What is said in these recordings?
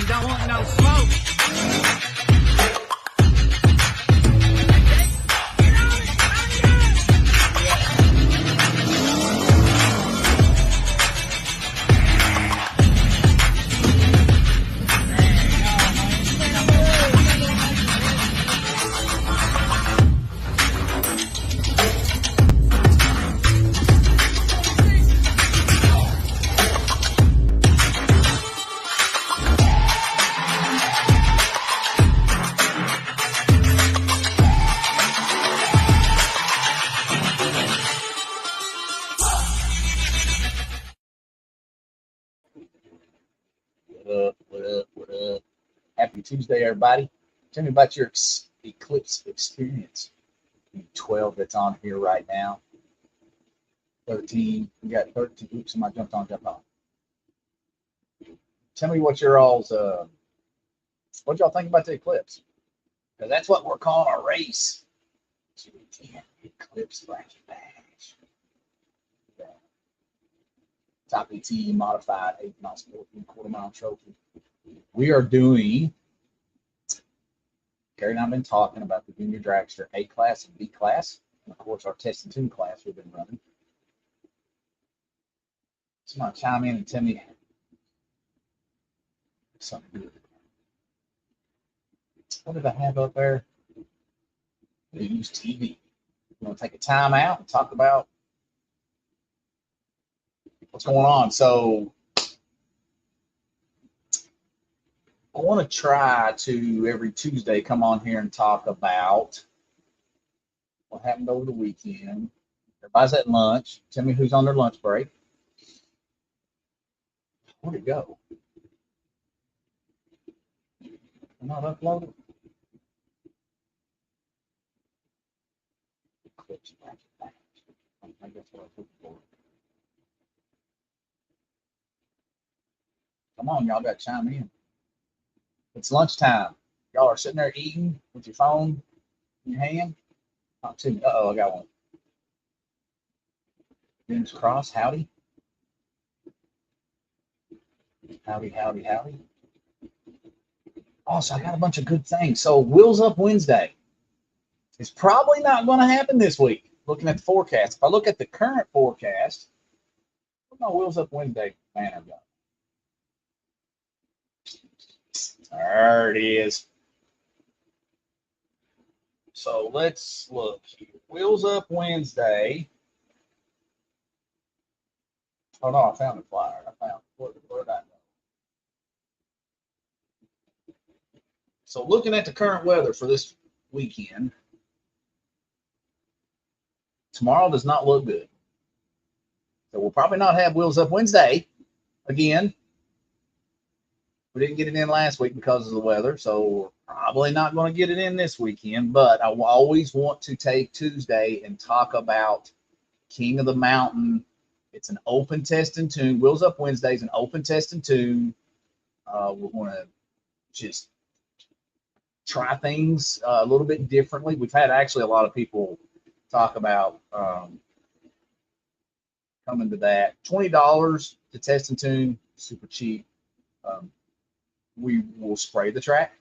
don't want no smoke. What up? Happy Tuesday, everybody. Tell me about your eclipse experience. 12 that's on here right now. 13. We got 13. Oops, somebody jumped on. Tell me what your all's, what y'all think about the eclipse? Because that's what we're calling our race. Eclipse bracket bash. Top AT modified 8-mile sport, 1/4-mile trophy. We are doing, Gary and I have been talking about the junior dragster A class and B class, and of course our test and tune class we've been running. Somebody chime in and tell me something good. What did I have up there? News TV. You want to take a time out and talk about what's going on? So I want to try to every Tuesday come on here and talk about what happened over the weekend. Everybody's at lunch. Tell me who's on their lunch break. Where'd it go? I'm not uploaded. I guess what I was looking for. Come on, y'all got to chime in. It's lunchtime. Y'all are sitting there eating with your phone in your hand. Not too. Uh-oh, I got one. James Cross, howdy. Howdy, howdy, howdy. Also, I got a bunch of good things. So, Wheels Up Wednesday is probably not going to happen this week, looking at the forecast. If I look at the current forecast, what's my Wheels Up Wednesday banner got? There it is. So let's look here. Wheels Up Wednesday. Oh no, I found the flyer. Where did I go? So looking at the current weather for this weekend, tomorrow does not look good. So we'll probably not have Wheels Up Wednesday again. We didn't get it in last week because of the weather, so we're probably not going to get it in this weekend. But I always want to take Tuesday and talk about King of the Mountain. It's an open test and tune. Wheels Up Wednesday is an open test and tune. We're going to just try things a little bit differently. We've had actually a lot of people talk about coming to that. $20 to test and tune, super cheap. We will spray the track,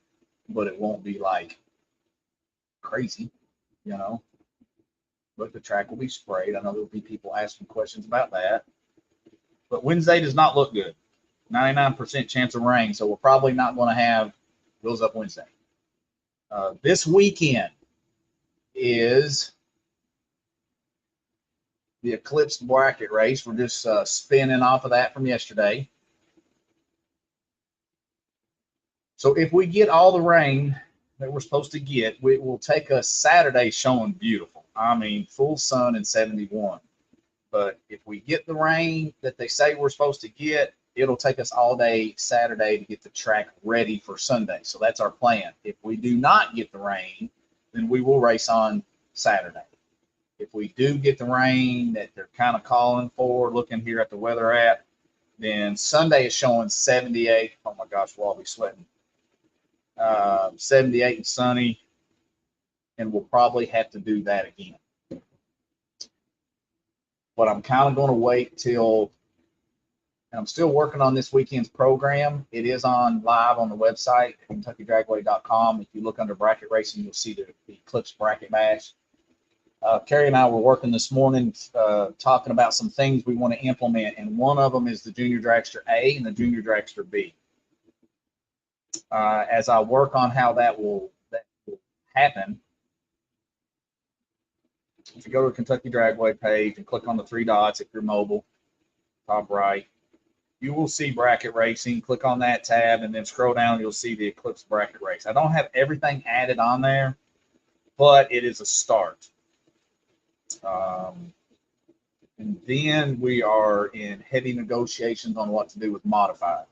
but it won't be like crazy, you know. But the track will be sprayed. I know there'll be people asking questions about that. But Wednesday does not look good. 99% chance of rain, so we're probably not going to have Wheels Up Wednesday. This weekend is the Eclipse bracket race. We're just spinning off of that from yesterday. So if we get all the rain that we're supposed to get, it will take us Saturday showing beautiful. I mean, full sun and 71. But if we get the rain that they say we're supposed to get, it'll take us all day Saturday to get the track ready for Sunday. So that's our plan. If we do not get the rain, then we will race on Saturday. If we do get the rain that they're kind of calling for, looking here at the weather app, then Sunday is showing 78. Oh my gosh, we'll all be sweating. 78 and sunny, and we'll probably have to do that again. But I'm kind of going to wait till And I'm still working on this weekend's program. It is on live on the website, KentuckyDragway.com. If you look under bracket racing, you'll see the Eclipse Bracket Bash. Carrie and I were working this morning talking about some things we want to implement, and one of them is the Junior Dragster A and the Junior Dragster B. As I work on how that will happen, if you go to the Kentucky Dragway page and click on the three dots if you're mobile, top right, you will see bracket racing. Click on that tab and then scroll down, you'll see the Eclipse bracket race. I don't have everything added on there, but it is a start. And then we are in heavy negotiations on what to do with modified.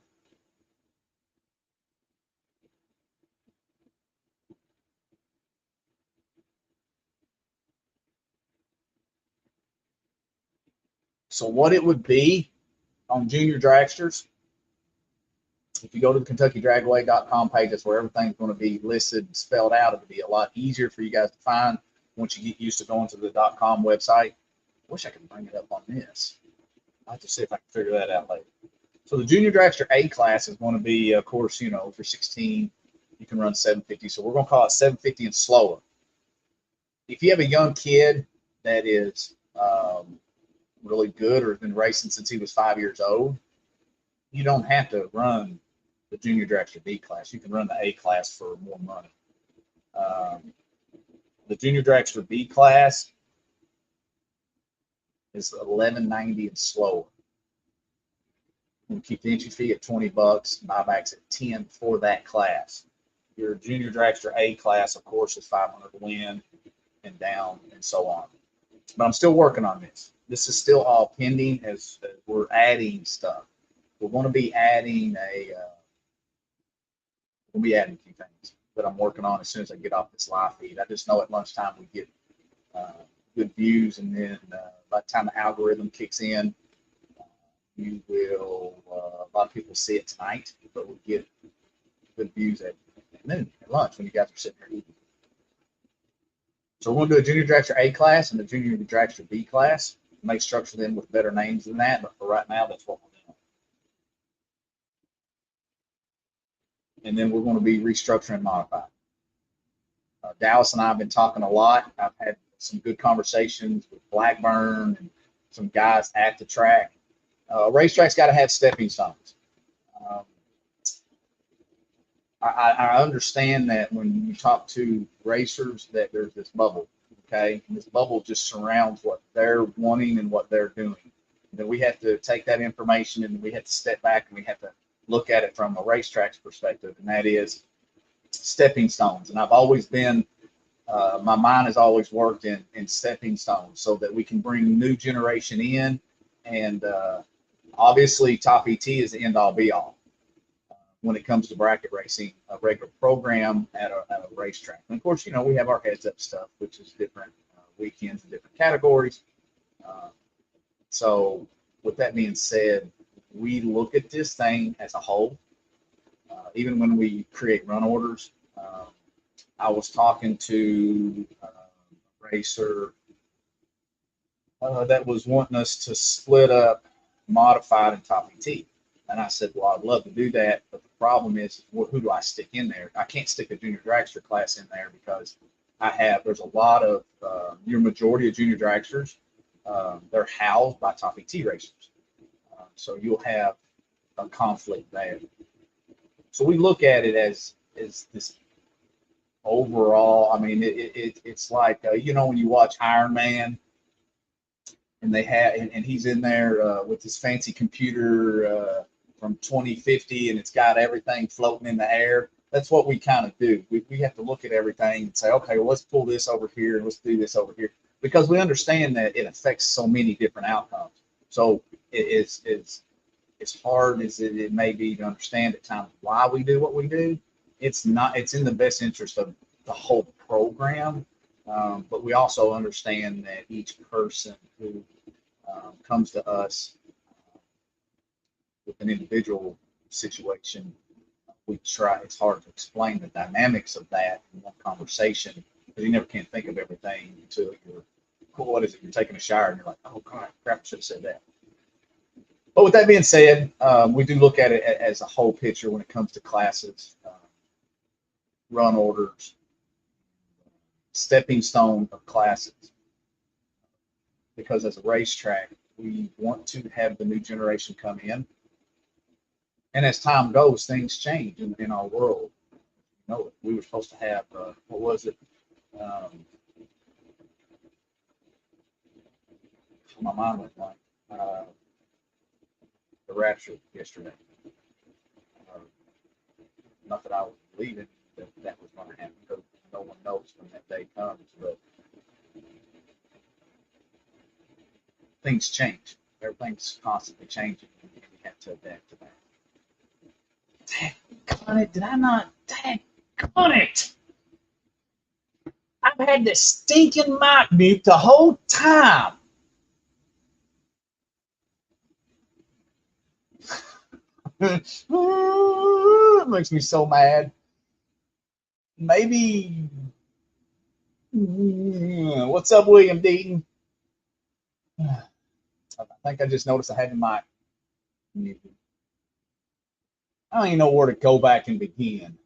So what it would be on Junior Dragsters, if you go to the KentuckyDragway.com page, that's where everything's going to be listed, spelled out. It'll be a lot easier for you guys to find once you get used to going to the .com website. I wish I could bring it up on this. I'll have to see if I can figure that out later. So the Junior Dragster A class is going to be, of course, you know, if you're 16, you can run 750. So we're going to call it 750 and slower. If you have a young kid that is really good or has been racing since he was 5 years old, you don't have to run the Junior Dragster B class. You can run the A class for more money. The Junior Dragster B class is $11.90 and slower. We keep the entry fee at $20, buybacks at $10 for that class. Your Junior Dragster A class, of course, is $500 to win and down and so on. But I'm still working on this. This is still all pending as we're adding stuff. We're going to be adding a few things that I'm working on as soon as I get off this live feed. I just know at lunchtime we get good views, and then by the time the algorithm kicks in, you will a lot of people see it tonight, but we'll get good views at noon at lunch when you guys are sitting there eating. So we're going to do a Junior Dragster A class and a Junior Dragster B class. May structure them with better names than that, but for right now, that's what we're doing. And then we're going to be restructuring modified. Dallas and I have been talking a lot. I've had some good conversations with Blackburn and some guys at the track. Racetrack's got to have stepping stones. I understand that when you talk to racers that there's this bubble, okay? And this bubble just surrounds what they're wanting and what they're doing. And then we have to take that information and we have to step back and we have to look at it from a racetrack's perspective, and that is stepping stones. And I've always been, my mind has always worked in stepping stones so that we can bring new generation in. And obviously, Top ET is the end all be all when it comes to bracket racing, a regular program at a racetrack. And of course, you know, we have our heads up stuff, which is different weekends and different categories. So with that being said, we look at this thing as a whole. Even when we create run orders, I was talking to a racer that was wanting us to split up modified and Top ET. And I said, well, I'd love to do that, but the problem is, well, who do I stick in there? I can't stick a Junior Dragster class in there because there's a lot of, your majority of Junior Dragsters, they're housed by Top ET racers. So you'll have a conflict there. So we look at it as this overall, I mean, it's like, you know, when you watch Iron Man, and they have, and he's in there with his fancy computer from 2050, and it's got everything floating in the air. That's what we kind of do. We have to look at everything and say, okay, well, let's pull this over here and let's do this over here, because we understand that it affects so many different outcomes. So it's as hard as it may be to understand at times why we do what we do. It's in the best interest of the whole program. But we also understand that each person who comes to us with an individual situation, we try. It's hard to explain the dynamics of that in one conversation, because you never can think of everything until you're, what is it? You're taking a shower and you're like, oh God, crap, I should have said that. But with that being said, we do look at it as a whole picture when it comes to classes, run orders, stepping stone of classes. Because as a racetrack, we want to have the new generation come in. And as time goes, things change in our world. You know, we were supposed to have, what was it? My mind went blank. The rapture yesterday. Uh, Not that I was believing that that was going to happen, because no one knows when that day comes. But things change. Everything's constantly changing, and we have to adapt to that. Daggone it! Did I not? Daggone it! I've had this stinking mic mute the whole time. It makes me so mad. Maybe. What's up, William Deaton? I think I just noticed I had the mic muted. I don't even know where to go back and begin.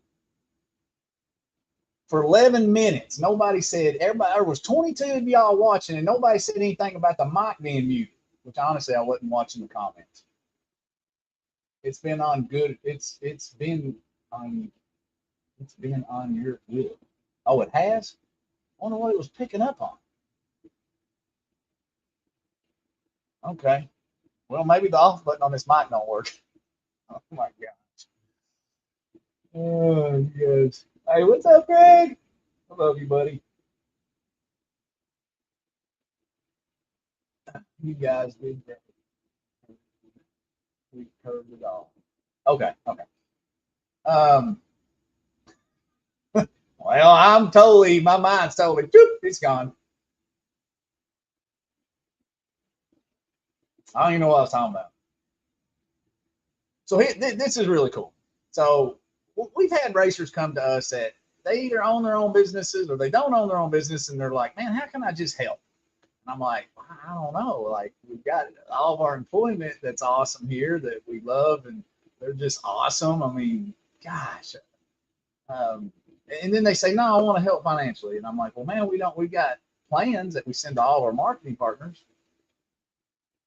For 11 minutes, nobody said, everybody, there was 22 of y'all watching, and nobody said anything about the mic being muted, which honestly, I wasn't watching the comments. It's been on good. It's been on your good. Oh, it has? I wonder what it was picking up on. Okay. Well, maybe the off button on this mic don't work. Oh my gosh. Oh, yes. Hey, what's up, Greg? I love you, buddy. You guys did great. We heard it all. Okay, okay. Um, well, my mind's totally, it's gone. I don't even know what I was talking about. So this is really cool. So we've had racers come to us that they either own their own businesses or they don't own their own business, and they're like, man, how can I just help? And I'm like, I don't know. Like, we've got all of our employment that's awesome here that we love, and they're just awesome. I mean, gosh. And then they say, no, I want to help financially. And I'm like, well, man, we've got plans that we send to all of our marketing partners.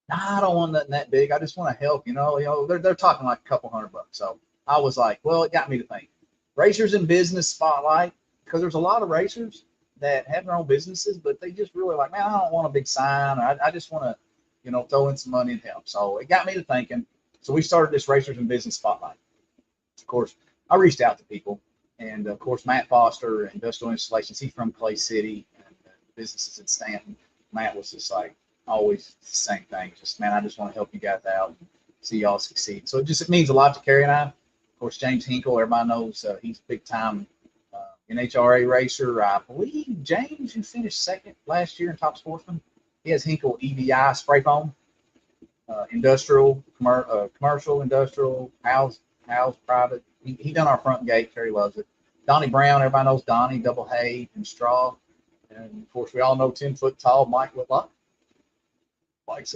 Nah, I don't want nothing that big. I just want to help, they're talking like a couple $100. So I was like, well, it got me to think. Racers in Business Spotlight, because there's a lot of racers that have their own businesses, but they just really like, man, I don't want a big sign. I just want to, throw in some money and help. So it got me to thinking. So we started this Racers in Business Spotlight. Of course, I reached out to people. And of course, Matt Foster, Industrial Installations, he's from Clay City, and businesses in Stanton. Matt was just like, always the same thing. Just, man, I just want to help you guys out and see y'all succeed. So it means a lot to Carrie and I. Of course, James Hinkle, everybody knows he's big time NHRA racer. I believe James, who finished second last year in Top Sportsman, he has Hinkle EVI spray foam, industrial, commercial, industrial, house, private. He done our front gate. Carrie loves it. Donnie Brown, everybody knows Donnie, double hay and straw. And of course, we all know 10-foot tall Mike Whitlock. Mike's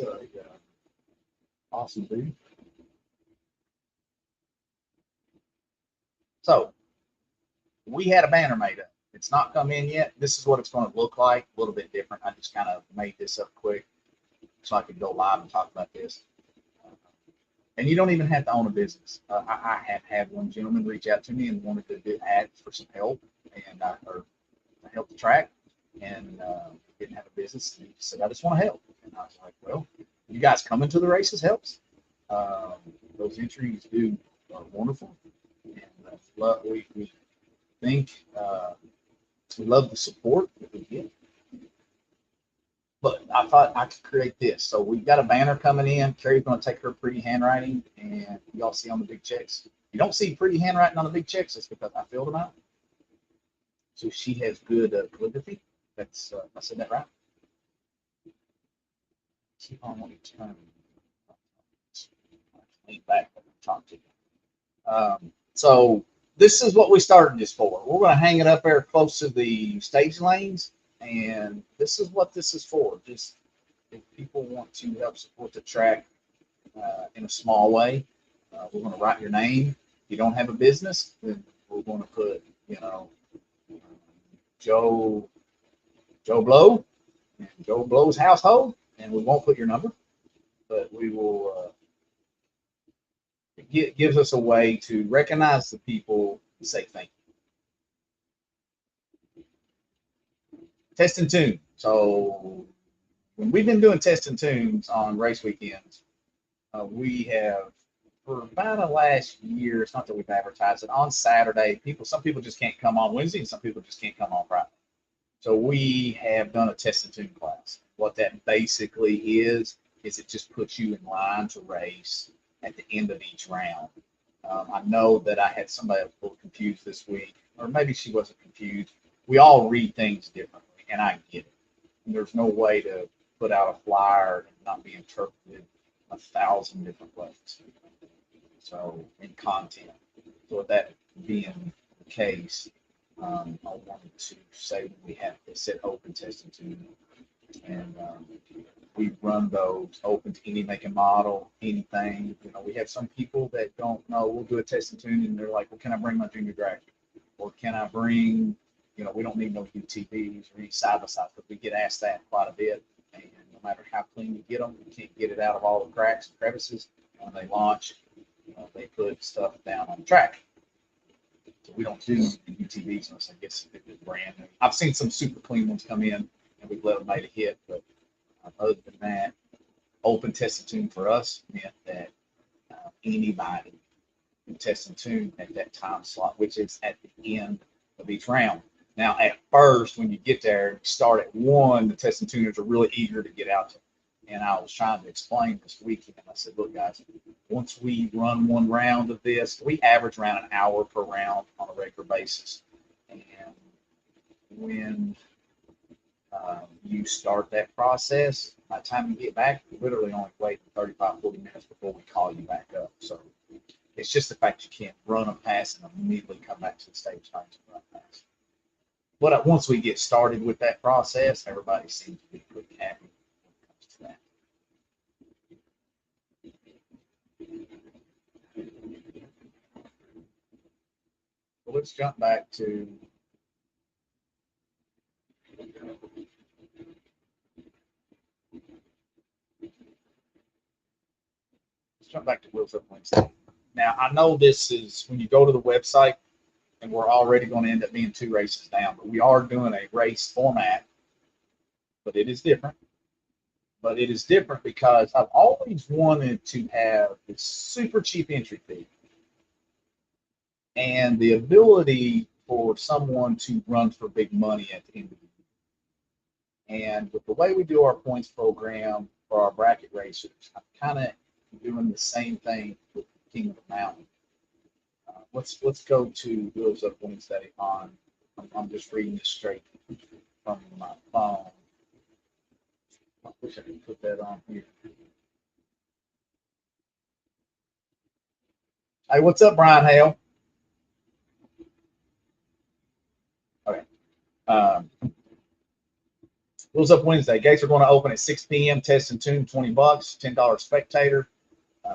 awesome dude. So we had a banner made up. It's not come in yet. This is what it's going to look like. A little bit different. I just kind of made this up quick so I could go live and talk about this. And you don't even have to own a business. I have had one gentleman reach out to me and wanted to do ads for some help or to help the track, and didn't have a business. And he said, I just want to help. And I was like, well, you guys coming to the races helps. Those entries do wonderful. And we think we love the support that we get. But I thought I could create this. So we've got a banner coming in. Carrie's going to take her pretty handwriting, and y'all see on the big checks. You don't see pretty handwriting on the big checks. That's because I filled them out. So she has good calligraphy. That's I said that right. Keep on wanting to turn. Lean back and talk to you. So this is what we started this for. We're going to hang it up there close to the stage lanes. And this is what this is for. Just if people want to help support the track, in a small way. We're going to write your name. If you don't have a business, then we're going to put, Joe Blow and Joe Blow's household, and we won't put your number, but we will. It gives us a way to recognize the people and say thank you. Test and tune. So when we've been doing test and tunes on race weekends, we have for about the last year. It's not that we've advertised it on Saturday. Some people just can't come on Wednesday, and some people just can't come on Friday. So we have done a test and tune class. What that basically is it just puts you in line to race at the end of each round. I know that I had somebody a little confused this week, or maybe she wasn't confused. We all read things differently, and I get it. And there's no way to put out a flyer and not be interpreted 1,000 different ways. So in content. So with that being the case, I wanted to say when we have this set open testing tune, and we run those open to any make and model, anything. We have some people that don't know. We'll do a test and tune, and they're like, "Well, can I bring my junior drag? Or can I bring?" We don't need no UTVs or any side by side, but we get asked that quite a bit. And no matter how clean you get them, you can't get it out of all the cracks and crevices. When they launch, they put stuff down on the track. So we don't do UTVs unless I guess if it's brand new. I've seen some super clean ones come in, and we've let them make a hit, but other than that, open test and tune for us meant that anybody can test and tune at that time slot, which is at the end of each round. Now, at first, when you get there, you start at 1, the test and tuners are really eager to get out to. And I was trying to explain this weekend. I said, look, guys, once we run one round of this, we average around an hour per round on a regular basis. And when you start that process, by the time you get back, you literally only wait 35, 40 minutes before we call you back up. So it's just the fact you can't run a pass and immediately come back to the stage times and run a pass. But once we get started with that process, everybody seems to be pretty happy when it comes to that. Well, let's jump back to Wheels Up Wednesday. Now, I know this is when you go to the website, and we're already going to end up being 2 races down, but we are doing a race format, but it is different. But it is different because I've always wanted to have this super cheap entry fee and the ability for someone to run for big money at the end of the year. And with the way we do our points program for our bracket racers, I'm kind of doing the same thing with King of the Mountain. Let's go to Wheels Up Wednesday on. I'm just reading this straight from my phone. I wish I could put that on here. Hey, what's up, Brian Hale? Okay. Wheels Up Wednesday. Gates are going to open at 6 p.m. Test and tune, $20, $10 spectator,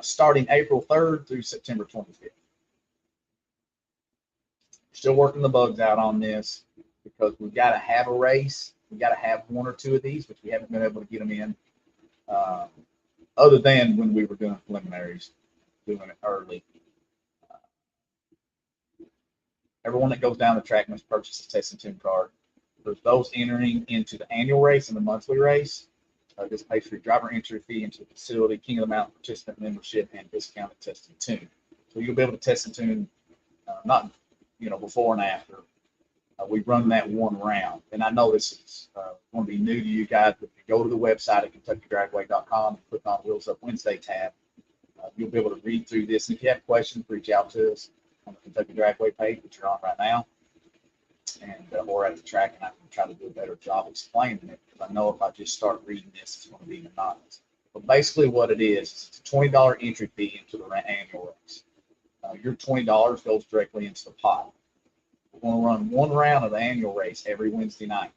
starting April 3rd through September 25th. Still working the bugs out on this because we've got to have a race. We've got to have 1 or 2 of these, which we haven't been able to get them in. Other than when we were doing preliminaries, doing it early. Everyone that goes down the track must purchase a test and tune card. For those entering into the annual race and the monthly race, this pays for your driver entry fee into the facility, King of the Mountain participant membership, and discounted test and tune. So you'll be able to test and tune, not before and after. We run that 1 round. And I know this is going to be new to you guys, but if you go to the website at KentuckyDragway.com and click on Wheels Up Wednesday tab, you'll be able to read through this. And if you have questions, reach out to us on the Kentucky Dragway page, which you're on right now, and or at the track, and I can try to do a better job explaining it, because I know if I just start reading this, it's going to be monotonous. But basically what it is, it's a $20 entry fee into the annual race. Your $20 goes directly into the pot. We're going to run 1 round of the annual race every Wednesday night.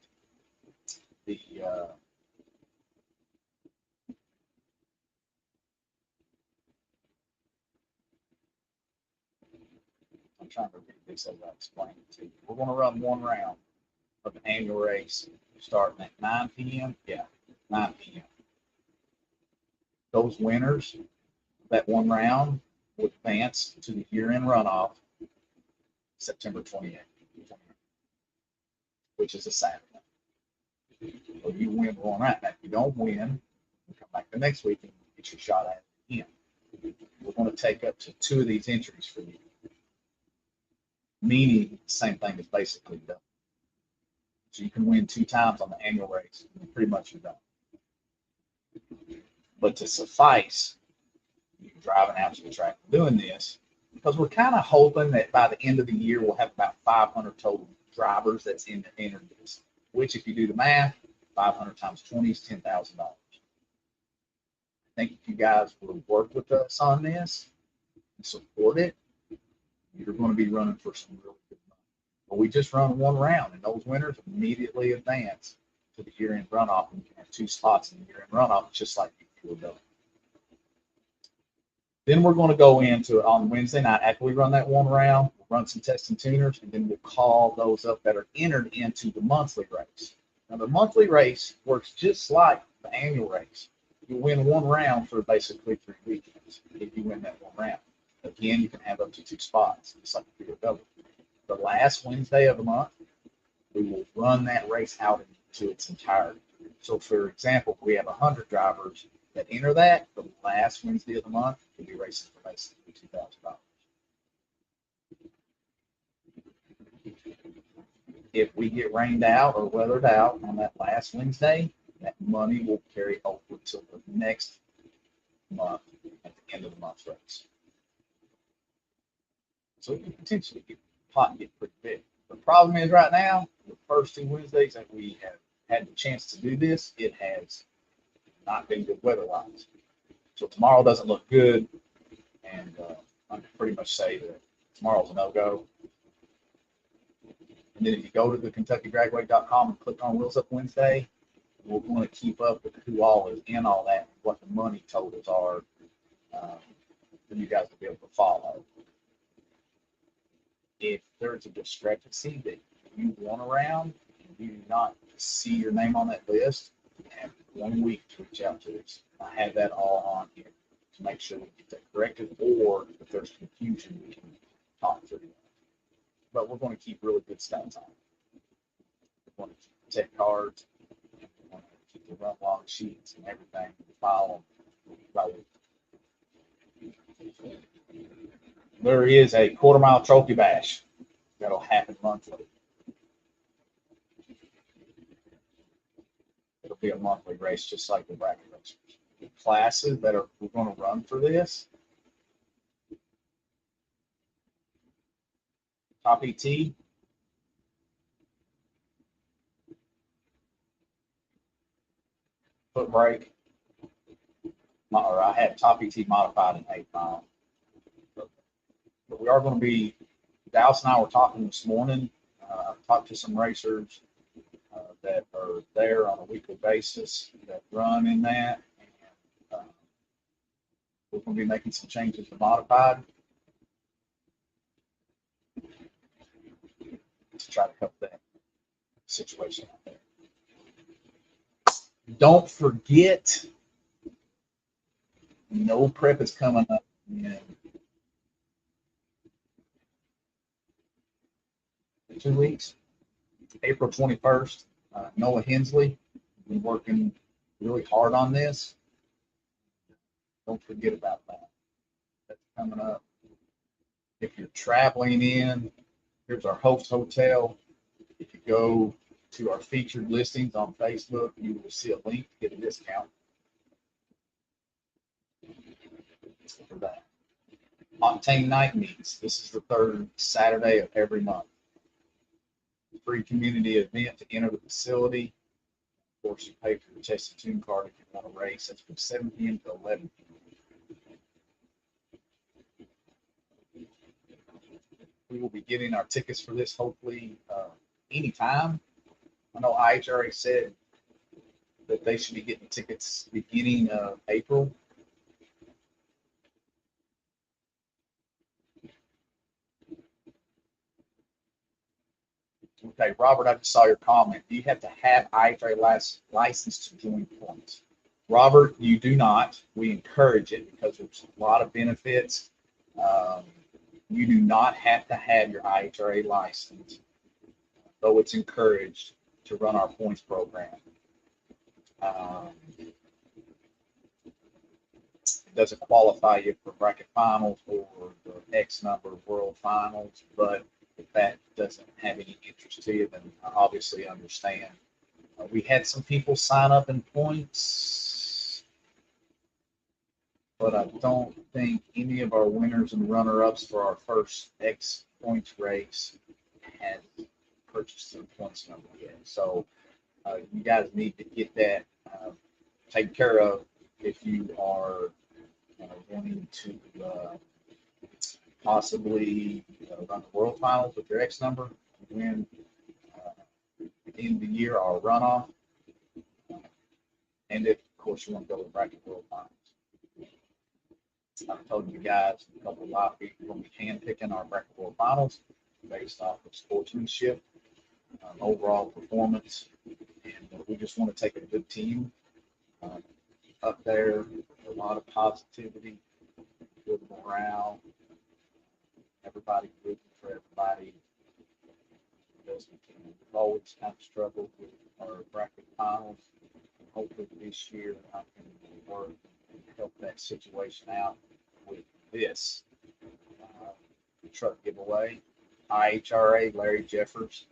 trying to read this as I explain it to you. We're going to run one round of the annual race starting at 9 p.m. Yeah, 9 p.m. Those winners, that one round, will advance to the year-end runoff September 28th, which is a Saturday. So you win one round. Now, if you don't win, you come back the next week and get your shot at it again. We're going to take up to 2 of these entries for you. Meaning the same thing is basically done. So you can win 2 times on the annual race, and pretty much you're done. But to suffice, you're driving out to the track doing this, because we're kind of hoping that by the end of the year, we'll have about 500 total drivers that's in the entered this, which if you do the math, 500 times 20 is $10,000. I think if you guys will work with us on this and support it, you're going to be running for some really good money. But we just run one round, and those winners immediately advance to the year-end runoff, and you can have 2 spots in the year-end runoff, just like you were doing. Then we're going to go into on Wednesday night after we run that one round, we'll run some testing tuners, and then we'll call those up that are entered into the monthly race. Now, the monthly race works just like the annual race. You win one round for basically 3 weekends if you win that one round. Again, you can have up to 2 spots, just like you do a double. The last Wednesday of the month, we will run that race out into its entirety. So, for example, we have 100 drivers that enter that. The last Wednesday of the month, we'll be racing for basically $2,000. If we get rained out or weathered out on that last Wednesday, that money will carry over till the next month at the end of the month's race. So it can potentially get pretty big. The problem is right now, the first 2 Wednesdays that we have had the chance to do this, it has not been good weather-wise. So tomorrow doesn't look good, and I can pretty much say that tomorrow's a no-go. And then if you go to the KentuckyDragway.com and click on Wheels Up Wednesday, we're going to keep up with who all is in all that, and what the money totals are, for you guys to be able to follow. If there's a discrepancy that you want around and you do not see your name on that list, you have 1 week to reach out to us. I have that all on here to make sure we get that corrected, or if there's confusion, we can talk through it. But we're going to keep really good stats on it. We're going to keep the tech cards, we're going to keep the run log sheets and everything, file them by week. There is a quarter-mile trophy bash that'll happen monthly. It'll be a monthly race, just like the bracket racers. The classes that we're going to run for this: top ET, foot brake, or I had top ET modified in 8 mile. But we are going to be, Dallas and I were talking this morning. I've talked to some racers that are there on a weekly basis that run in that. And we're going to be making some changes to modified to try to help that situation out there. Don't forget, no prep is coming up in 2 weeks. April 21st, Noah Hensley has been working really hard on this. Don't forget about that. That's coming up. If you're traveling in, here's our host hotel. If you go to our featured listings on Facebook, you will see a link to get a discount for that. Octane Night Meets. This is the 3rd Saturday of every month. Free community event to enter the facility. Of course, you pay for your test and tune card if you want to race. That's from 7 p.m. to 11 p.m. We will be getting our tickets for this hopefully anytime. I know IHRA said that they should be getting tickets beginning of April. Okay, Robert, I just saw your comment. Do you have to have IHRA license to join points? Robert, you do not. We encourage it because there's a lot of benefits. Um, you do not have to have your IHRA license, though it's encouraged to run our points program. It doesn't qualify you for bracket finals or the X number of world finals, but if that doesn't have any interest to you, then I obviously understand. We had some people sign up in points, but I don't think any of our winners and runner-ups for our first X points race had purchased their points number yet. So you guys need to get that taken care of if you are wanting to possibly run the world finals with your X number, win at the end of the year our runoff, and if, of course, you want to go to bracket world finals. I've told you guys a couple of live people when we can pick in our bracket world finals based off of sportsmanship, overall performance, and we just want to take a good team up there, a lot of positivity, good morale, everybody rooting for everybody as we can. We've always kind of struggled with our bracket finals. Hopefully this year I can work and help that situation out with this truck giveaway. IHRA, Larry Jeffers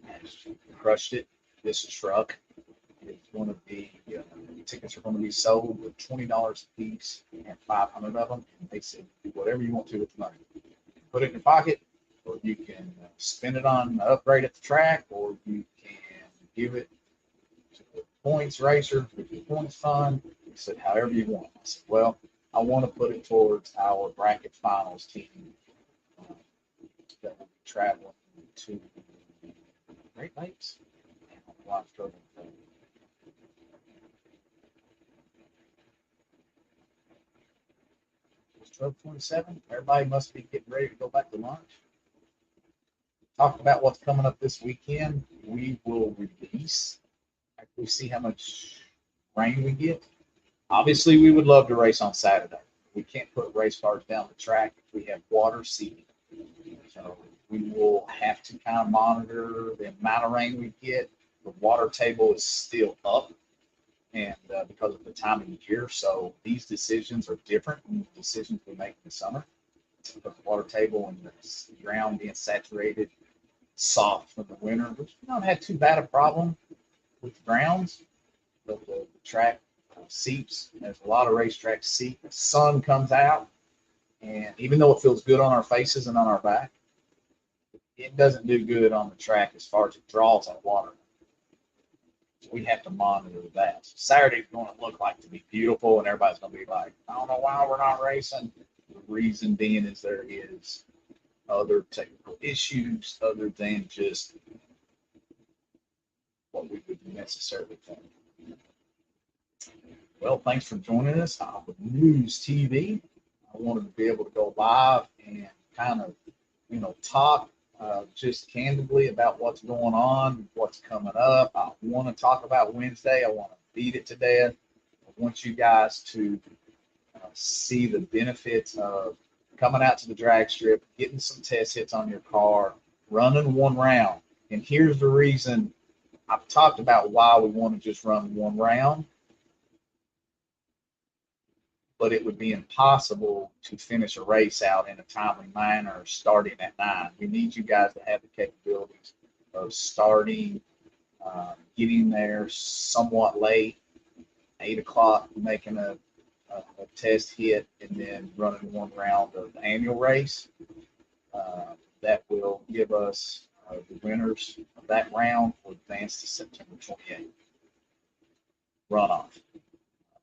has crushed it. This truck is going to be, tickets are going to be sold with $20 a piece and 500 of them. And they said, do whatever you want to with the money. Put it in your pocket, or you can spend it on an upgrade at the track, or you can give it to the points racer with your points fund. He said, however you want. I said, well, I want to put it towards our bracket finals team that will be traveling to Great Lakes. A lot of trouble with that. It's 12:27. Everybody must be getting ready to go back to lunch. Talk about what's coming up this weekend. We will release after we see how much rain we get. Obviously, we would love to race on Saturday. We can't put race cars down the track if we have water seating. So we will have to kind of monitor the amount of rain we get. The water table is still up, and because of the time of year, so these decisions are different than the decisions we make in the summer. Because the water table and the ground being saturated, soft from the winter, which we don't have too bad a problem with the grounds, but the track seeps. There's a lot of racetracks seep. The sun comes out, and even though it feels good on our faces and on our back, it doesn't do good on the track as far as it draws that water. So we have to monitor that. So Saturday's going to look like to be beautiful, and everybody's going to be like, I don't know why we're not racing. The reason being is there is other technical issues other than just what we would necessarily think. Well, thanks for joining us on News TV. I wanted to be able to go live and kind of, talk just candidly about what's going on, what's coming up. I want to talk about Wednesday. I want to beat it to death. I want you guys to see the benefits of coming out to the drag strip, getting some test hits on your car, running one round. And here's the reason. I've talked about why we want to just run one round, but it would be impossible to finish a race out in a timely manner starting at 9. We need you guys to have the capabilities of starting, getting there somewhat late, 8 o'clock, making a test hit, and then running one round of the annual race. That will give us the winners of that round will advance to September 28th. Runoff.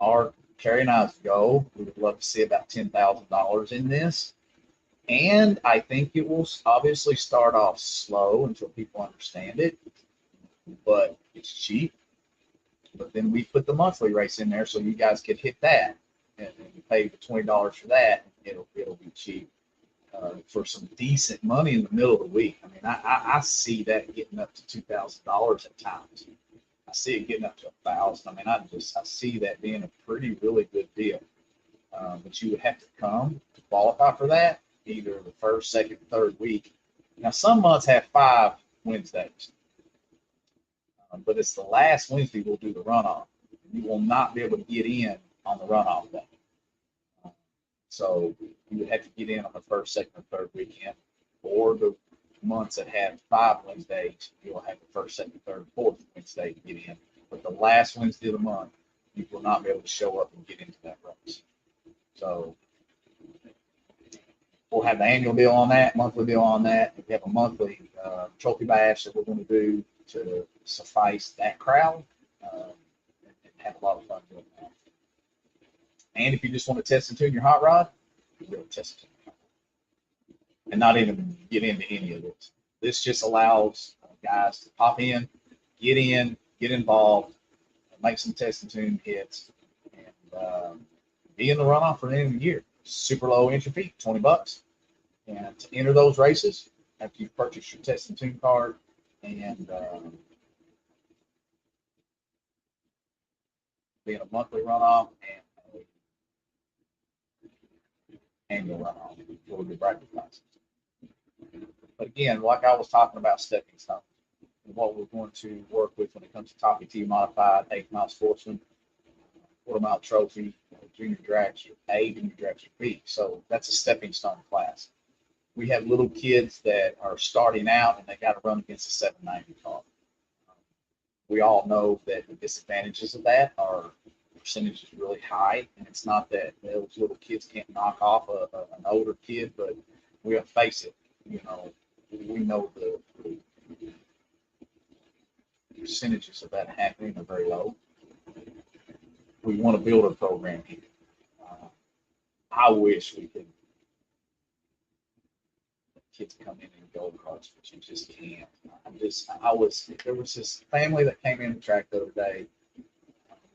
Our Carrie and I's goal, we would love to see about $10,000 in this. And I think it will obviously start off slow until people understand it, but it's cheap. But then we put the monthly race in there so you guys could hit that and pay the $20 for that. It'll be cheap. for some decent money in the middle of the week. I mean, I see that getting up to $2,000 at times. I see it getting up to 1,000. I mean, I see that being a pretty really good deal. But you would have to come to qualify for that either the first, second, third week. Now, some months have 5 Wednesdays, but it's the last Wednesday we'll do the runoff. You will not be able to get in on the runoff day. So you would have to get in on the first, second, or third weekend. Or the months that have 5 Wednesdays, you'll have the first, second, third, fourth Wednesday to get in. But the last Wednesday of the month, you will not be able to show up and get into that race. So we'll have the annual deal on that, monthly deal on that. We have a monthly trophy bash that we're going to do to suffice that crowd and have a lot of fun doing that. And if you just want to test and tune your hot rod, you can go test and tune and not even get into any of this. This just allows guys to pop in, get involved, make some test and tune hits, and be in the runoff for the end of the year. Super low entry fee, $20. And to enter those races, after you've purchased your test and tune card and be in a monthly runoff and annual runoff for the bracket classes. But again, like I was talking about stepping stones, what we're going to work with when it comes to Top T modified, 8-mile sportsman, quarter-mile trophy, junior dragster A, junior dragster B. So that's a stepping stone class. We have little kids that are starting out and they got to run against a 790 car. We all know that the disadvantages of that are percentage is really high, and it's not that those little kids can't knock off an older kid, but we have to face it. You know, we know the percentages of that happening are very low. We want to build a program here. I wish we could. Kids come in and go carts, but you just can't. There was this family that came in the track the other day.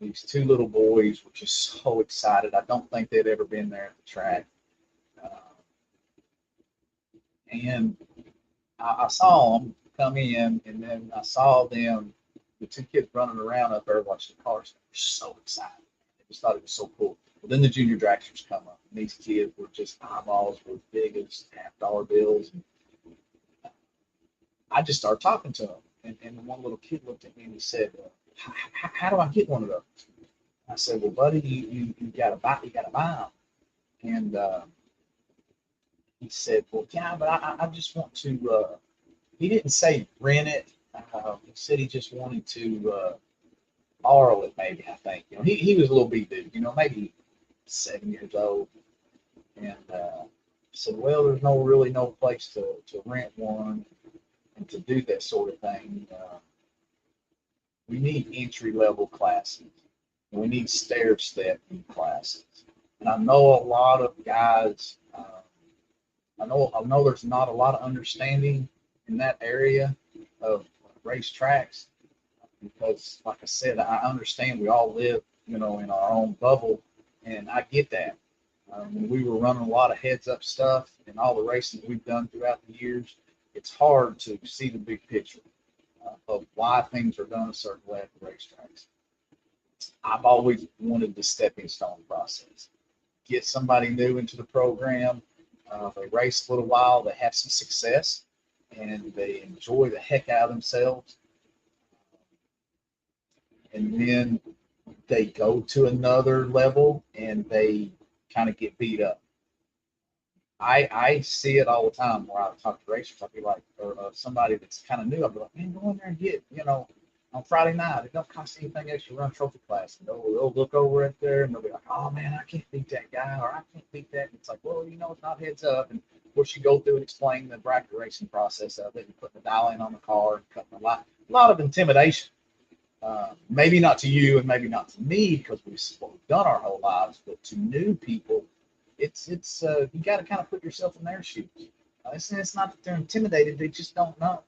These 2 little boys were just so excited. I don't think they'd ever been there at the track. And I saw them come in, and then I saw them, the 2 kids running around up there watching the cars. They were so excited. They just thought it was so cool. But then the junior dragsters come up, and these kids were just eyeballs were big as $half bills. And I just started talking to them, and the one little kid looked at me and he said, "How do I get one of those?" I said, "Well, buddy, you gotta buy them." And he said, "Well, yeah, but I just want to." He didn't say rent it. He said he just wanted to borrow it, maybe. I think he was a little big dude, maybe 7 years old. And said, "Well, there's really no place to rent one and to do that sort of thing. We need entry-level classes. We need stair-stepping classes." And I know a lot of guys. I know there's not a lot of understanding in that area of racetracks because, like I said, I understand we all live, in our own bubble, and I get that. When we were running a lot of heads-up stuff and all the racing we've done throughout the years, it's hard to see the big picture of why things are done a certain way at the racetracks. I've always wanted the stepping stone process. Get somebody new into the program. They race a little while, they have some success, and they enjoy the heck out of themselves. And then they go to another level and they kind of get beat up. I see it all the time where I talk to racers. I'll be like, or somebody that's kind of new, I'll be like, "Man, go in there and get, on Friday night, it don't cost anything extra to run trophy class." And they'll look over it there and they'll be like, "Oh man, I can't beat that guy," or "I can't beat that." And it's like, well, it's not heads up. And of course, you go through and explain the bracket racing process of it and putting the dial in on the car and cutting a lot of intimidation. Maybe not to you and maybe not to me because we've done our whole lives, but to new people, it's you got to kind of put yourself in their shoes. It's not that they're intimidated; they just don't know.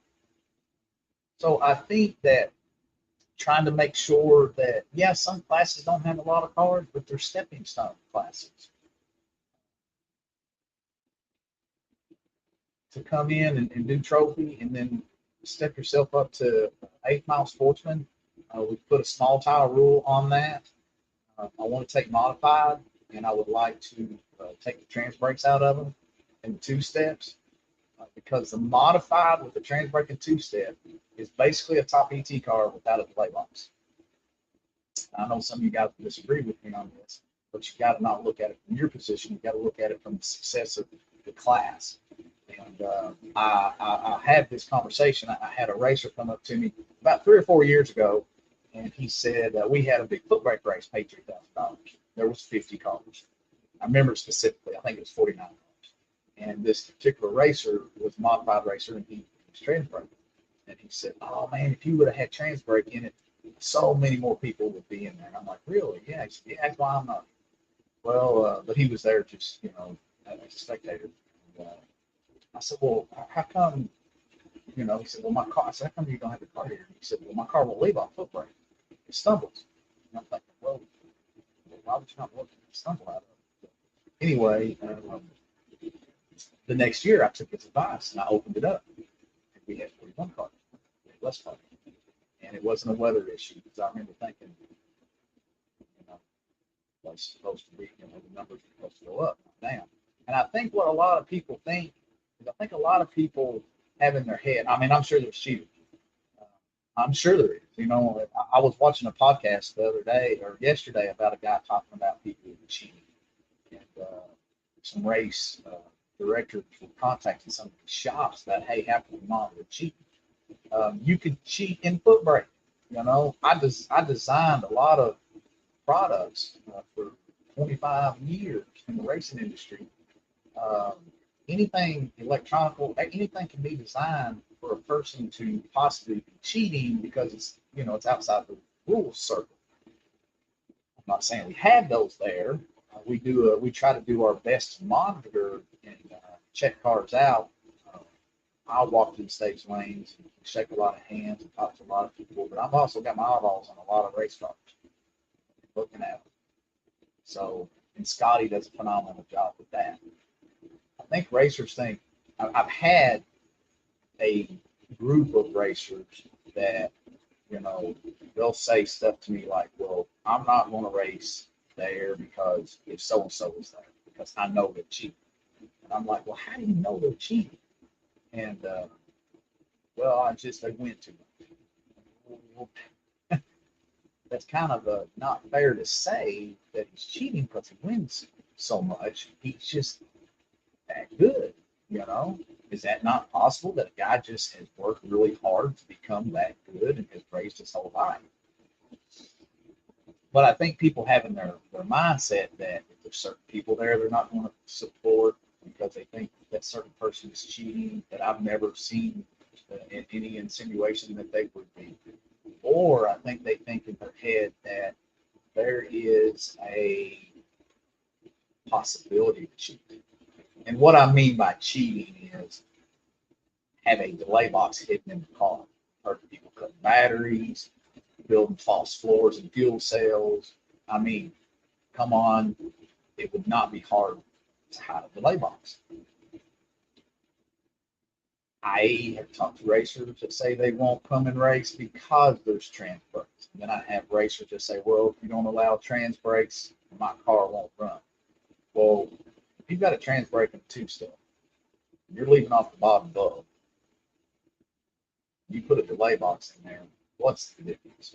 So I think that trying to make sure that, yeah, some classes don't have a lot of cards, but they're stepping stone classes. to come in and do trophy, and then step yourself up to 8th Mile Sportsman. We put a small tire rule on that. I want to take modified, and I would like to take the trans brakes out of them in 2 steps, because the modified with the trans brake and 2-step is basically a top ET car without a delay box. I know some of you guys disagree with me on this, but you got to not look at it from your position. You got to look at it from the success of the class. And I had this conversation. I had a racer come up to me about 3 or 4 years ago, and he said, we had a big foot brake race, paid $3,000. There was 50 cars. I remember specifically, I think it was 49 cars. And this particular racer was a modified racer, and he was trans brake. And he said, oh man, if you would have had trans brake in it, so many more people would be in there. And I'm like, really? Yeah. He said, yeah, that's why I'm not. Well, but he was there just, as a spectator. And, I said, well, how come, he said, well, my car, I said, how come you don't have the car here? He said, well, my car won't leave off foot brake. It stumbles. And I'm thinking, well, why would you not want to stumble out of it? Anyway, the next year I took his advice and I opened it up. And we had 41 cars, less cars. And it wasn't a weather issue, because I remember thinking, it's supposed to be, the numbers are supposed to go up, not down. And I think what a lot of people think is, I think a lot of people have in their head, I mean, I'm sure there's cheating. I'm sure there is. I was watching a podcast the other day or yesterday about a guy talking about people cheating. And some race directors were contacting some of the shops that, hey, how can we monitor cheating? You could cheat in foot brake. I designed a lot of products for 25 years in the racing industry. Anything electronic, anything can be designed for a person to possibly be cheating, because it's it's outside the rules circle. I'm not saying we have those there. We try to do our best to monitor and check cars out. I'll walk through the stage lanes and shake a lot of hands and talk to a lot of people, but I've also got my eyeballs on a lot of race cars, looking at them. So, and Scotty does a phenomenal job with that. I think racers think, I've had a group of racers that, they'll say stuff to me like, well, I'm not going to race there because if so-and-so is there, because I know they're cheating. And I'm like, well, how do you know they're cheating? And, well, they went too much. That's kind of not fair to say that he's cheating because he wins so much. He's just that good, Is that not possible, that a guy just has worked really hard to become that good and has raced his whole life? But I think people have in their mindset that if there's certain people there, they're not going to support because they think that certain person is cheating, that I've never seen any insinuation that they would be. Or I think they think in their head that there is a possibility of cheating. And what I mean by cheating is have a delay box hidden in the car. I've heard people cutting batteries, building false floors and fuel cells. I mean, come on, it would not be hard to hide a delay box. I have talked to racers that say they won't come and race because there's trans brakes. And then I have racers that say, well, if you don't allow trans brakes, my car won't run. Well, if you've got a trans brake and a 2-step, you're leaving off the bottom bulb. You put a delay box in there, what's the difference?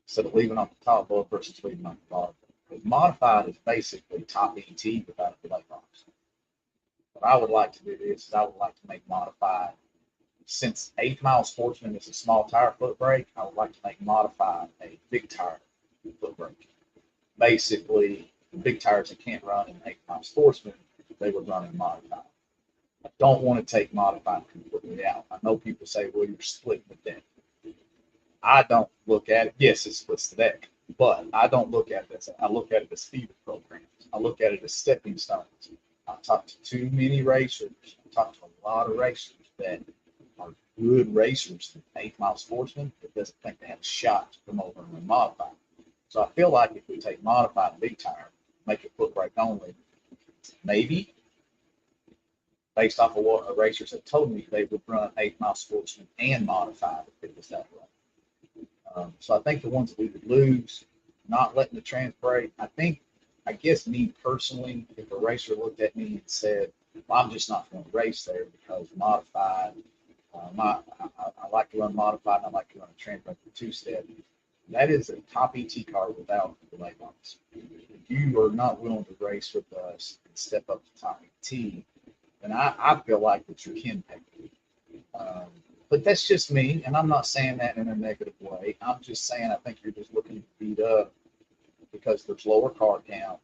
Instead of leaving off the top bulb versus leaving off the bottom. Because modified is basically top ET without a delay box. What I would like to do is I would like to make modified, since 8th Mile Sportsman is a small tire foot brake, I would like to make modified a big tire foot brake. Basically, the big tires that can't run in 8th Mile Sportsman, they would run in modified. I don't want to take modified completely out. I know people say, well, you're splitting the deck. I don't look at it, yes, it splits the deck, but I don't look at it as, I look at it as feeder programs. I look at it as stepping stones. I've talked to too many racers. I've talked to a lot of racers that are good racers, 8th Mile Sportsman, that doesn't think they have a shot to come over and modify. So I feel like if we take modified big tire, make it foot brake only, maybe based off of what racers had told me, they would run 8 Mile Sportsman and modified if it was that way. So I think the ones that we would lose, not letting the trans break, I guess me personally, if a racer looked at me and said, well, I'm just not going to race there because modified, I like to run modified and I like to run a trans break for 2-step. That is a top ET car without the late models. If you are not willing to race with us and step up to top ET, then I feel like that you're henpecked. But that's just me, and I'm not saying that in a negative way. I'm just saying I think you're just looking to beat up because there's lower car count.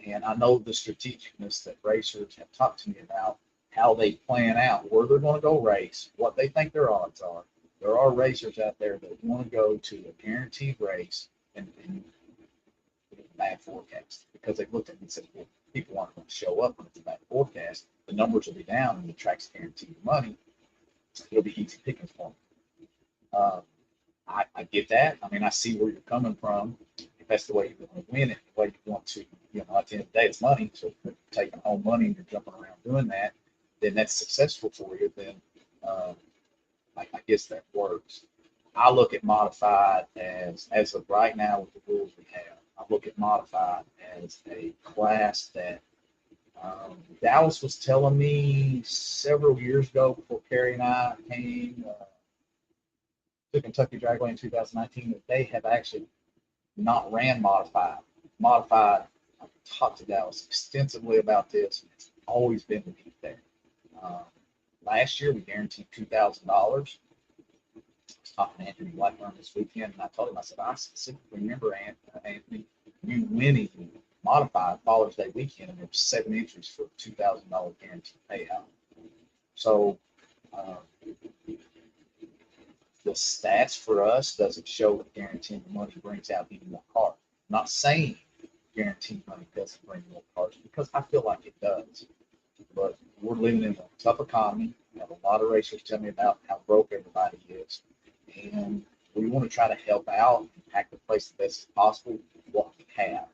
And I know the strategicness that racers have talked to me about, how they plan out where they're going to go race, what they think their odds are. There are racers out there that want to go to a guaranteed race and bad forecast because they've looked at it and said, well, people aren't going to show up when it's a bad forecast. The numbers will be down and the track's guaranteed money. It'll be easy pickings for them. I get that. I mean, I see where you're coming from. If that's the way you want to win it, the way you want to, at the end of the day, it's money. So if you're taking home money and you're jumping around doing that, then that's successful for you. Then I guess that works. I look at modified as of right now with the rules we have. I look at modified as a class that Dallas was telling me several years ago before Kerry and I came to Kentucky Dragway in 2019 that they have actually not ran modified. Modified, I've talked to Dallas extensively about this. It's always been the need there. Last year, we guaranteed $2,000. I was talking to Anthony Blackburn this weekend, and I told him, I said, I specifically remember, Anthony, you winning modified Father's Day weekend, and there were 7 entries for a $2,000 guaranteed payout. So the stats for us doesn't show that guaranteed money brings out any more cars. I'm not saying guaranteed money doesn't bring more cars because I feel like it does. But we're living in a tough economy. I have a lot of racers tell me about how broke everybody is. And we want to try to help out and pack the place the best as possible with what we have.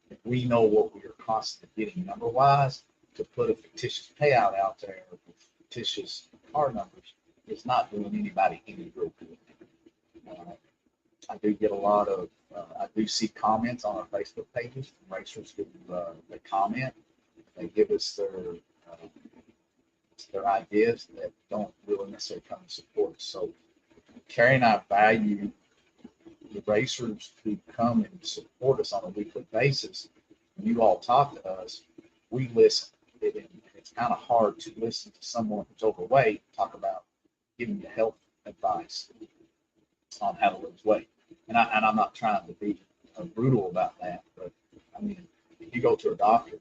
If we know what we are constantly getting number-wise, to put a fictitious payout out there with fictitious car numbers is not doing anybody any real good. I do get a lot of, I do see comments on our Facebook pages from racers who they comment. They give us their ideas that don't really necessarily come to support us. So Kerry and I value the racers who come and support us on a weekly basis. When you all talk to us, we listen. It's kind of hard to listen to someone who's overweight talk about giving you health advice on how to lose weight. And I'm not trying to be brutal about that, but I mean, if you go to a doctor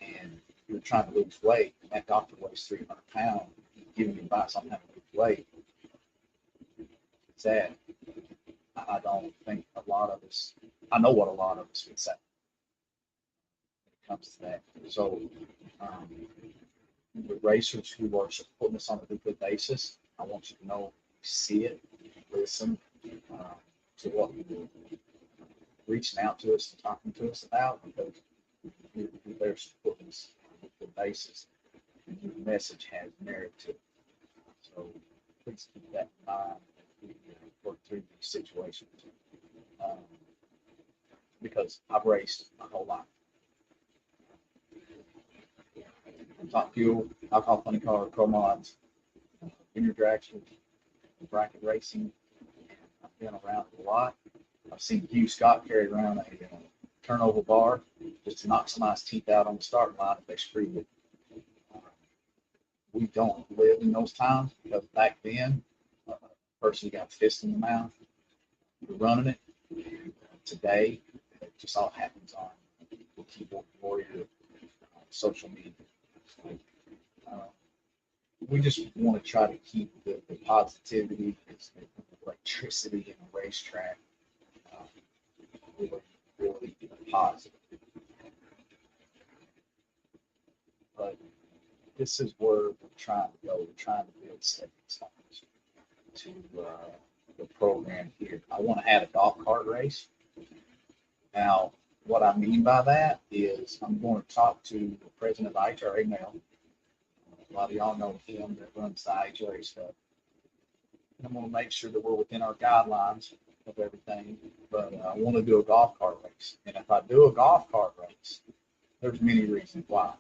and you're trying to lose weight, and that doctor weighs 300 pounds, giving you advice on how to lose weight, it's sad. I don't think a lot of us, I know what a lot of us would say when it comes to that. So the racers who are supporting us on a weekly basis, I want you to know, see it, listen to what you're reaching out to us and talking to us about, because you're there supporting us on a weekly basis, and your message has merit to it. So please keep that in mind as we work through these situations. Because I've raced my whole life. Top fuel, alcohol funny car, pro mods, junior dragsters, bracket racing. I've been around a lot. I've seen Hugh Scott carry around a turnover bar just to knock somebody's teeth out on the starting line if they screwed it. We don't live in those times because back then, a person got fist in the mouth. We're running it. Today, it just all happens on the keyboard warrior, social media. We just want to try to keep the positivity, the electricity in the racetrack really positive. But this is where we're trying to go. We're trying to build stepping stones to the program here. I want to add a golf cart race. Now, what I mean by that is I'm going to talk to the president of IHRA now, A lot of y'all know him that runs the IHRA stuff. And I'm going to make sure that we're within our guidelines of everything. But I want to do a golf cart race. And if I do a golf cart race, there's many reasons why.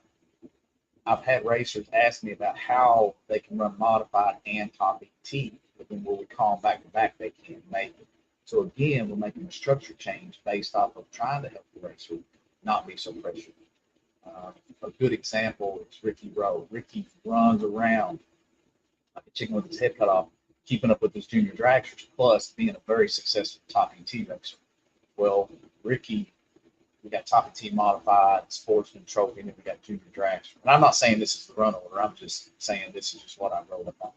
I've had racers ask me about how they can run modified and top ET, but then when we call them back to back, they can't make it. So again, we're making a structure change based off of trying to help the racer not be so pressured. A good example is Ricky Rowe. Ricky runs around like a chicken with his head cut off, keeping up with his junior dragsters, plus being a very successful top ET racer. Well, Ricky, we got top ET modified, sportsman trophy, and then we got junior dragster. And I'm not saying this is the run order. I'm just saying this is just what I wrote up on.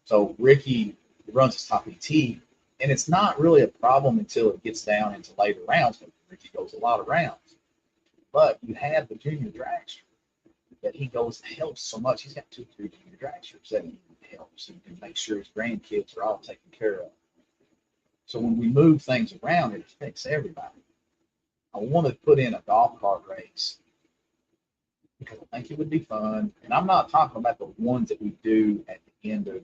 So Ricky runs his top ET, and it's not really a problem until it gets down into later rounds. But Ricky goes a lot of rounds. But you have the junior dragster that he goes and helps so much. He's got 2 or 3 junior dragsters that he helps and make sure his grandkids are all taken care of. So when we move things around, it affects everybody. I want to put in a golf cart race because I think it would be fun. And I'm not talking about the ones that we do at the end of a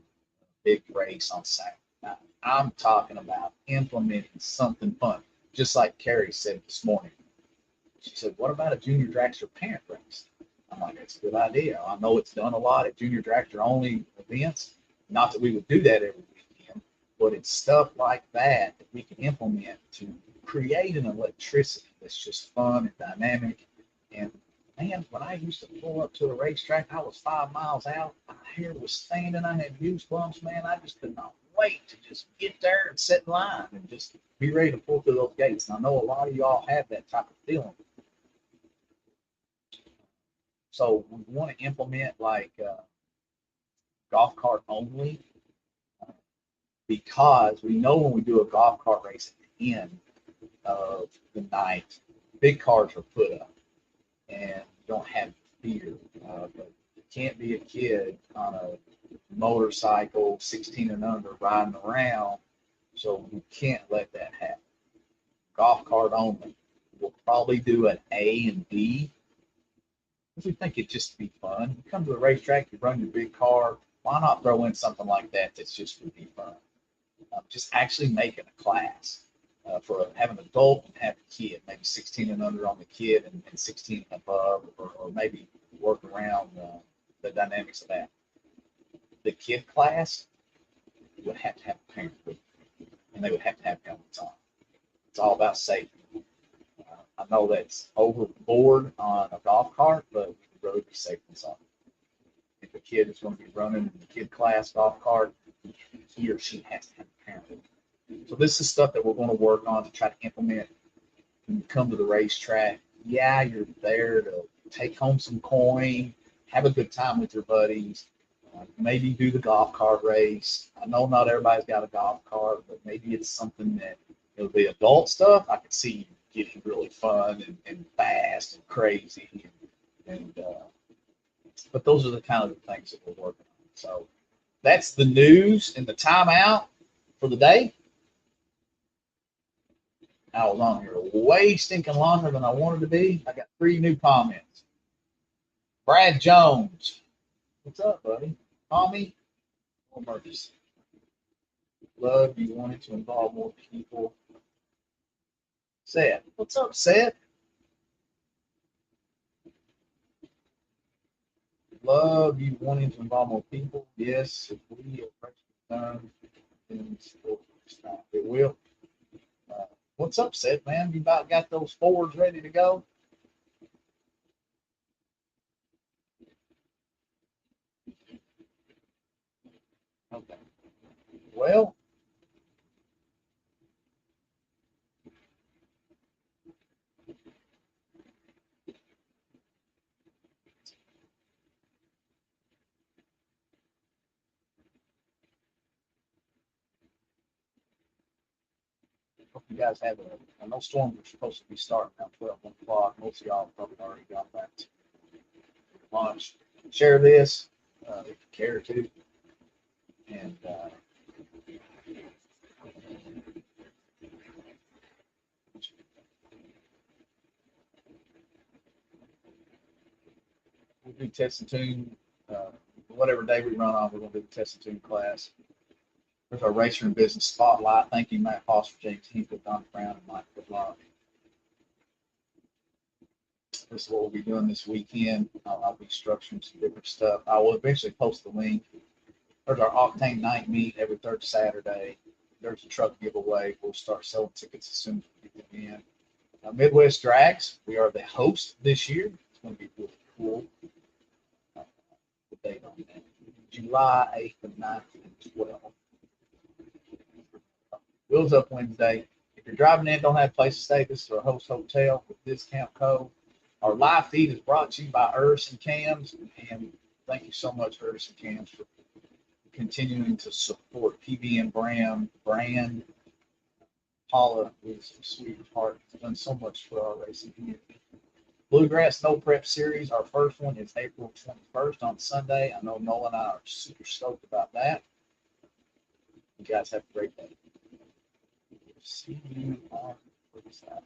big race on Saturday night. I'm talking about implementing something fun, just like Carrie said this morning. She said, what about a junior dragster parent race? I'm like, that's a good idea. I know it's done a lot at junior dragster only events. Not that we would do that every weekend, but it's stuff like that that we can implement to create an electricity that's just fun and dynamic. And man, when I used to pull up to a racetrack, I was 5 miles out. My hair was standing. I had goosebumps, man. I just could not wait to just get there and sit in line and just be ready to pull through those gates. And I know a lot of y'all have that type of feeling. So we want to implement like golf cart only because we know when we do a golf cart race at the end of the night, big cars are put up and you don't have fear. But you can't be a kid on a motorcycle, 16 and under, riding around. So we can't let that happen. Golf cart only. We'll probably do an A and B. We think it'd just be fun. You come to the racetrack, you run your big car. Why not throw in something like that that's just would be fun? Just actually making a class for have an adult and have a kid, maybe 16 and under on the kid and 16 and above, or maybe work around the dynamics of that. The kid class would have to have a parent with them, and they would have to have helmets on. It's all about safety. I know that's overboard on a golf cart, but we would really be safe than sorry. If a kid is going to be running in the kid class golf cart, he or she has to have a parent. So this is stuff that we're going to work on to try to implement when you come to the racetrack. Yeah, you're there to take home some coin, have a good time with your buddies, maybe do the golf cart race. I know not everybody's got a golf cart, but maybe it's something that, the adult stuff, I could see getting really fun and fast and crazy. But those are the kind of the things that we're working on. So that's the news and the timeout for the day. I was on here way stinking longer than I wanted to be. I got 3 new comments. Brad Jones. What's up, buddy? Tommy? Oh, Murphy's. Love you wanted to involve more people. Seth. What's up, Seth? Love you wanting to involve more people. Yes, if we approach the time, then it will. What's up, Seth, man? You about got those Fords ready to go? Okay. Well, hope you guys have I know storms are supposed to be starting around 1 o'clock. Most of y'all probably already got back to lunch. Share this if you care to. And we'll be testing tune whatever day we run on, we're going to do the testing tune class. There's our Racer and Business Spotlight. Thank you, Matt Foster, James Hinkle, Don Brown, and Mike Goodlock. This is what we'll be doing this weekend. I'll be structuring some different stuff. I will eventually post the link. There's our Octane Night Meet every third Saturday. There's a truck giveaway. We'll start selling tickets as soon as we get them in. Midwest Drags, we are the host this year. It's going to be really cool. The date on that. July 8th and 9th and 12th. Wheels Up Wednesday. If you're driving in, don't have a place to stay, this is our host hotel with discount code. Our live feed is brought to you by ERSON Cams, and thank you so much, ERSON Cams, for continuing to support PBM brand. Paula is a sweetheart. Has done so much for our racing community. Bluegrass No Prep Series, our first one is April 21st on Sunday. I know Nolan and I are super stoked about that. You guys have a great day. See you on the side.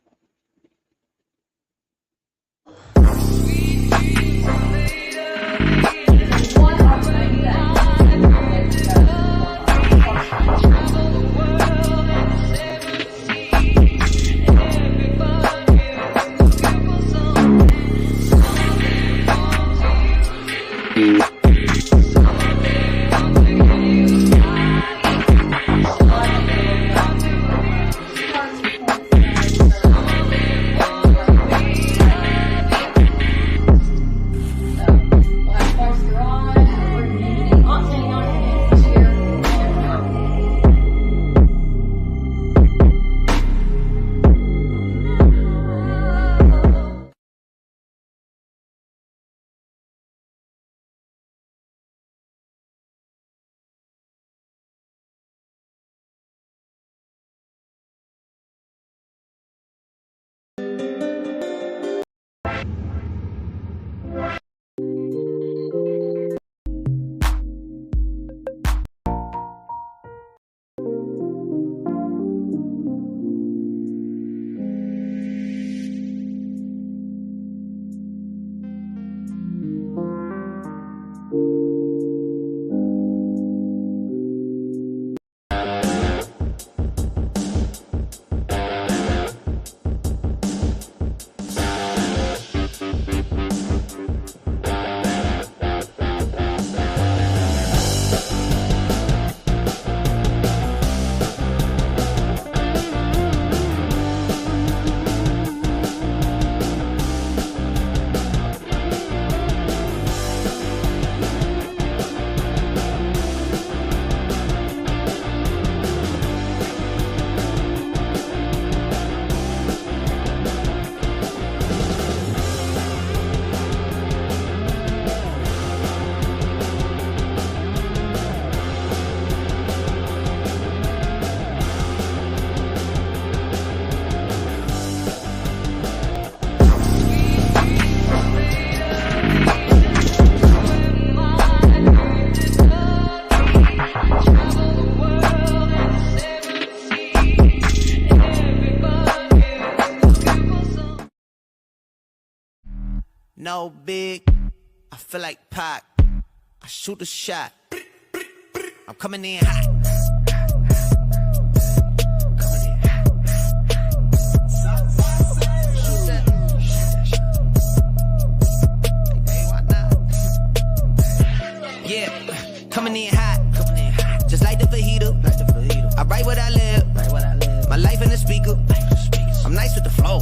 No big, I feel like Pac. I shoot a shot. I'm coming in hot. Yeah, coming in hot. Just like the fajita. I write what I live. My life in the speaker. I'm nice with the flow.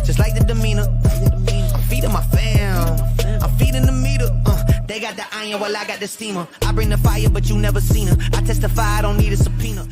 Just like the demeanor. I'm feeding my fam. I'm feeding the meter. They got the iron while I got the steamer. I bring the fire, but you never seen her. I testify, I don't need a subpoena.